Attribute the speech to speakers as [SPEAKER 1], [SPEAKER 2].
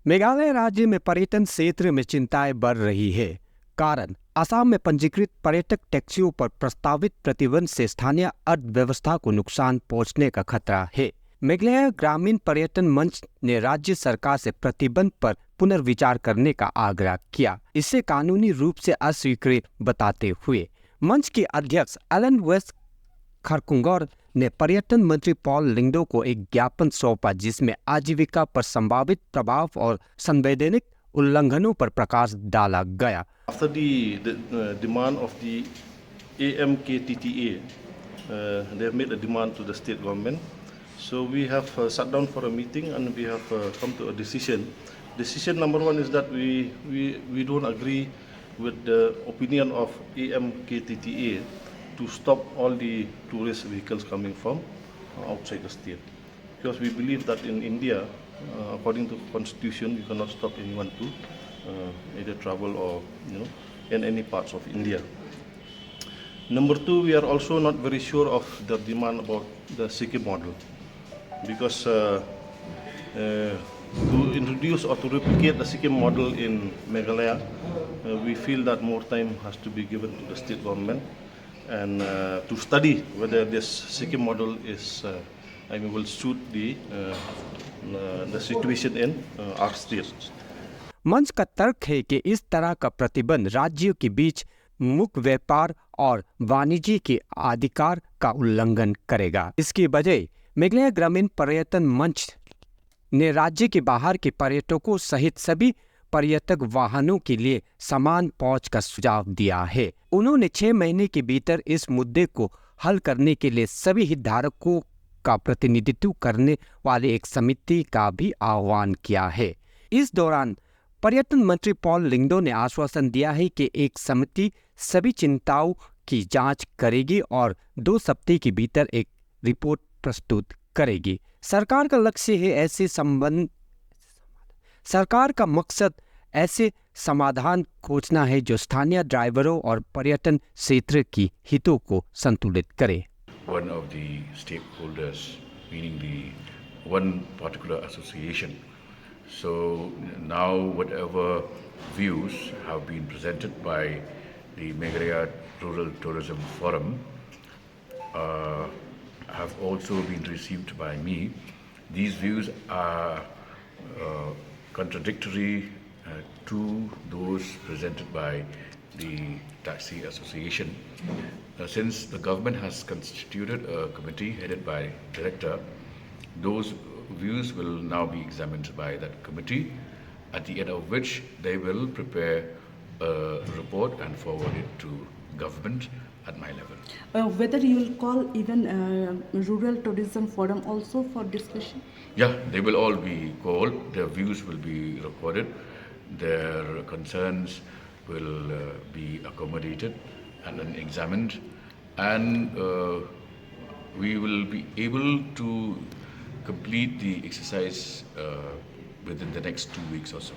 [SPEAKER 1] मेघालय राज्य में पर्यटन क्षेत्र में चिंताएं बढ़ रही है। कारण असम में पंजीकृत पर्यटक टैक्सियों पर प्रस्तावित प्रतिबंध से स्थानीय अर्थव्यवस्था को नुकसान पहुंचने का खतरा है। मेघालय ग्रामीण पर्यटन मंच ने राज्य सरकार से प्रतिबंध पर पुनर्विचार करने का आग्रह किया। इसे कानूनी रूप से अस्वीकृत बताते हुए मंच के अध्यक्ष एलन वेस्ट खरकुंगौर ने पर्यटन मंत्री पॉल लिंगडो को एक ज्ञापन सौंपा, जिसमें आजीविका पर संभावित प्रभाव और संवैधानिक उल्लंघनों पर प्रकाश डाला गया।
[SPEAKER 2] After the demand of the AMKTTA, they have made a demand to the state government. So we have sat down for a meeting and we have come to a decision. Decision number one is that we don't agree with the opinion of AMKTTA to stop all the tourist vehicles coming from outside the state. Because we believe that in India, according to constitution, you cannot stop anyone to either travel or in any parts of India. Number two, we are also not very sure of the demand about the Sikkim model, because to introduce or to replicate the Sikkim model in Meghalaya, we feel that more time has to be given to the state government and to study whether this Sikkim model is will suit the situation in our state.
[SPEAKER 1] मंच का तर्क है कि इस तरह का प्रतिबंध राज्यों के बीच मुक्त व्यापार और वाणिज्य के अधिकार का उल्लंघन करेगा। इसकी बजाय मेघालय ग्रामीण पर्यटन मंच ने राज्य के बाहर के पर्यटकों सहित सभी पर्यटक वाहनों के लिए समान पहुंच का सुझाव दिया है। उन्होंने 6 महीने के भीतर इस मुद्दे को हल करने के लिए सभी हितधारकों का प्रतिनिधित्व करने वाले एक समिति का भी आह्वान किया है। इस दौरान पर्यटन मंत्री पॉल लिंगडो ने आश्वासन दिया है कि एक समिति सभी चिंताओं की जांच करेगी और 2 सप्ताह के भीतर एक रिपोर्ट प्रस्तुत करेगी। सरकार का मकसद ऐसे समाधान खोजना है जो स्थानीय ड्राइवरों और पर्यटन क्षेत्र की हितों को संतुलित करे।
[SPEAKER 3] One of the stakeholders, meaning the one particular association. So now whatever views have been presented by the Meghalaya Rural Tourism Forum have also been received by me. These views are contradictory to those presented by the Taxi Association. Since the government has constituted a committee headed by director, those views will now be examined by that committee, at the end of which they will prepare a report and forward it to government at my level.
[SPEAKER 4] Whether you will call even Rural Tourism Forum also for discussion?
[SPEAKER 3] Yeah, they will all be called, their views will be recorded, their concerns will be accommodated and then examined, and we will be able to complete the exercise within the next 2 weeks or so.